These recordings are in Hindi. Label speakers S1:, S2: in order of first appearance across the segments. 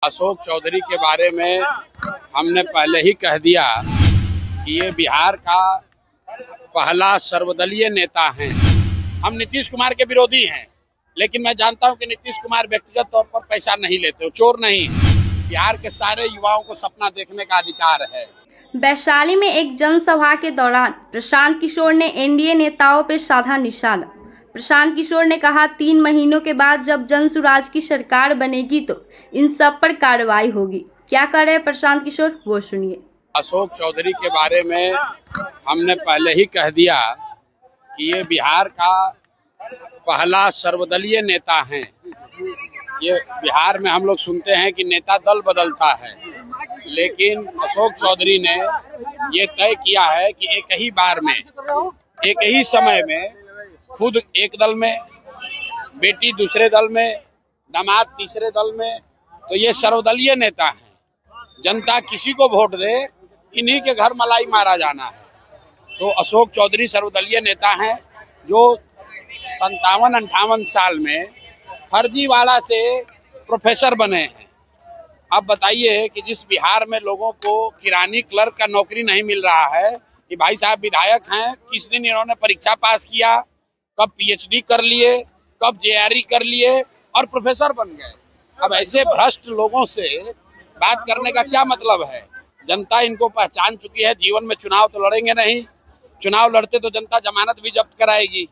S1: अशोक चौधरी के बारे में हमने पहले ही कह दिया कि ये बिहार का पहला सर्वदलीय नेता हैं। हम नीतीश कुमार के विरोधी हैं, लेकिन मैं जानता हूं कि नीतीश कुमार व्यक्तिगत तौर पर पैसा नहीं लेते, वो चोर नहीं। बिहार के सारे युवाओं को सपना देखने का अधिकार है।
S2: वैशाली में एक जनसभा के दौरान प्रशांत किशोर ने एनडीए नेताओं पर साधा निशाना। प्रशांत किशोर ने कहा, 3 महीनों के बाद जब जनसुराज की सरकार बनेगी तो इन सब पर कार्रवाई होगी। क्या कर रहे हैं प्रशांत किशोर, वो सुनिए।
S1: अशोक चौधरी के बारे में हमने पहले ही कह दिया कि ये बिहार का पहला सर्वदलीय नेता हैं। ये बिहार में हम लोग सुनते हैं कि नेता दल बदलता है, लेकिन अशोक चौधरी ने ये तय किया है कि एक ही बार में, एक ही समय में खुद एक दल में, बेटी दूसरे दल में, दामाद तीसरे दल में, तो ये सर्वदलीय नेता है। जनता किसी को वोट दे, इन्हीं के घर मलाई मारा जाना है। तो अशोक चौधरी सर्वदलीय नेता हैं जो 57-58 साल में फर्जीवाड़ा से प्रोफेसर बने हैं। अब बताइए कि जिस बिहार में लोगों को किरानी क्लर्क का नौकरी नहीं मिल रहा है, कि भाई साहब विधायक हैं, किस दिन इन्होंने परीक्षा पास किया, कब पीएचडी कर लिए, कब जेआरई कर लिए और प्रोफेसर बन गए। अब ऐसे भ्रष्ट लोगों से बात करने का क्या मतलब है? जनता इनको पहचान चुकी है। जीवन में चुनाव तो लड़ेंगे नहीं, चुनाव लड़ते तो जनता जमानत भी जब्त कराएगी।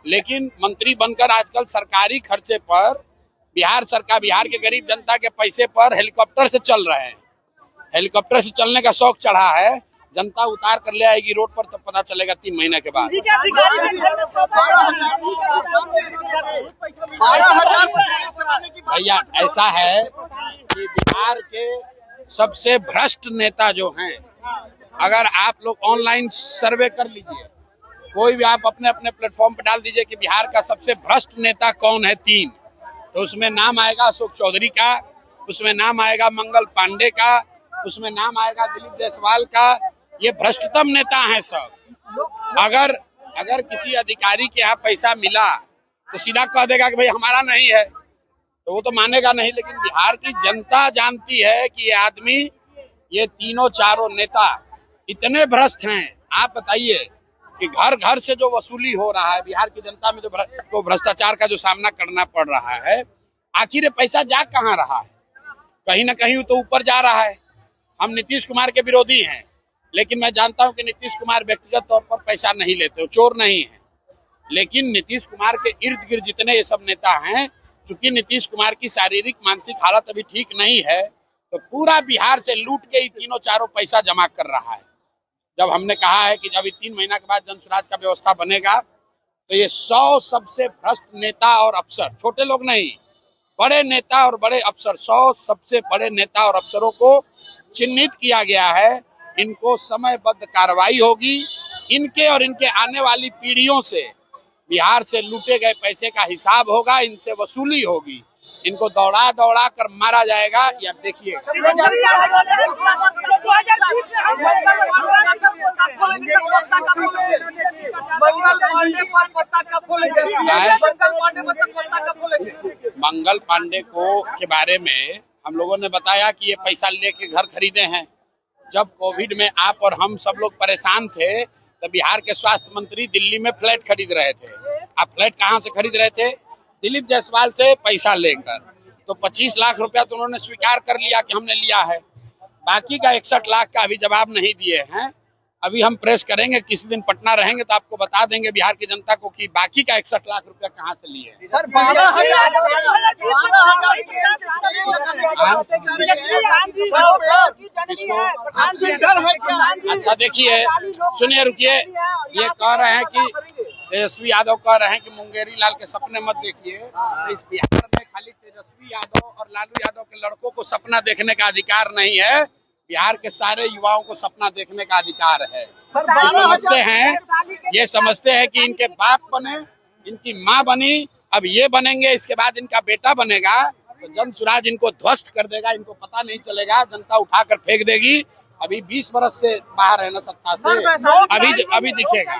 S1: लेकिन मंत्री बनकर आजकल सरकारी खर्चे पर बिहार सरकार, बिहार के गरीब जनता के पैसे पर हेलीकॉप्टर से चल रहे हैं। हेलीकॉप्टर से चलने का शौक चढ़ा है, जनता उतार कर ले आएगी रोड पर, तब पता चलेगा 3 महीने के बाद। भैया ऐसा है कि बिहार के सबसे भ्रष्ट नेता जो हैं, अगर आप लोग ऑनलाइन सर्वे कर लीजिए, कोई भी आप अपने अपने प्लेटफॉर्म पर डाल दीजिए कि बिहार का सबसे भ्रष्ट नेता कौन है 3, तो उसमें नाम आएगा अशोक चौधरी का, उसमें नाम आएगा मंगल पांडे का, उसमें नाम आएगा दिलीप जायसवाल का। ये भ्रष्टतम नेता हैं सब। अगर किसी अधिकारी के यहाँ पैसा मिला तो सीधा कह देगा कि भाई हमारा नहीं है, तो वो तो मानेगा नहीं। लेकिन बिहार की जनता जानती है कि ये आदमी, ये तीनों चारों नेता इतने भ्रष्ट हैं। आप बताइए कि घर घर से जो वसूली हो रहा है, बिहार की जनता में जो भ्रष्टाचार का जो सामना करना पड़ रहा है, आखिर ये पैसा जा कहाँ रहा है? कहीं ना कहीं तो ऊपर जा रहा है। हम नीतीश कुमार के विरोधी हैं, लेकिन मैं जानता हूं कि नीतीश कुमार व्यक्तिगत तौर पर पैसा नहीं लेते, वो चोर नहीं है। लेकिन नीतीश कुमार के इर्द गिर्द जितने ये सब नेता हैं, चूंकि नीतीश कुमार की शारीरिक मानसिक हालत अभी ठीक नहीं है, तो पूरा बिहार से लूट के ही तीनों चारों पैसा जमा कर रहा है। जब हमने कहा है कि जब 3 महीना के बाद जनसुराज का व्यवस्था बनेगा, तो ये 100 सबसे भ्रष्ट नेता और अफसर, छोटे लोग नहीं, बड़े नेता और बड़े अफसर, 100 सबसे बड़े नेता और अफसरों को चिन्हित किया गया है। इनको समयबद्ध कार्रवाई होगी। इनके और इनके आने वाली पीढ़ियों से बिहार से लूटे गए पैसे का हिसाब होगा, इनसे वसूली होगी। इनको दौड़ा दौड़ा कर मारा जाएगा। ये आप देखिए, मंगल पांडे को के बारे में हम लोगों ने बताया कि ये पैसा लेके घर खरीदे हैं। जब कोविड में आप और हम सब लोग परेशान थे, तो बिहार के स्वास्थ्य मंत्री दिल्ली में फ्लैट खरीद रहे थे। आप फ्लैट कहाँ से खरीद रहे थे? दिलीप जायसवाल से पैसा लेकर। तो 25 लाख रुपया तो उन्होंने स्वीकार कर लिया कि हमने लिया है। बाकी का 61 लाख का अभी जवाब नहीं दिए हैं। अभी हम प्रेस करेंगे, किसी दिन पटना रहेंगे तो आपको बता देंगे बिहार की जनता को कि बाकी का 61 लाख रुपया कहाँ से लिए।
S3: सर 12,000
S1: अच्छा देखिए, सुनिए, रुकिए। ये कह रहे हैं कि तेजस्वी यादव कह रहे हैं कि मुंगेरी लाल के सपने मत देखिए। तो इस बिहार में खाली तेजस्वी यादव और लालू यादव के लड़कों को सपना देखने का अधिकार नहीं है, बिहार के सारे युवाओं को सपना देखने का अधिकार है। ये समझते हैं कि इनके बाप बने, इनकी माँ बनी, अब ये बनेंगे, इसके बाद इनका बेटा बनेगा, तो जनसुराज इनको ध्वस्त कर देगा। इनको पता नहीं चलेगा, जनता उठाकर फेंक देगी। अभी 20 बरस से बाहर है ना सत्ता से, अभी दिखेगा।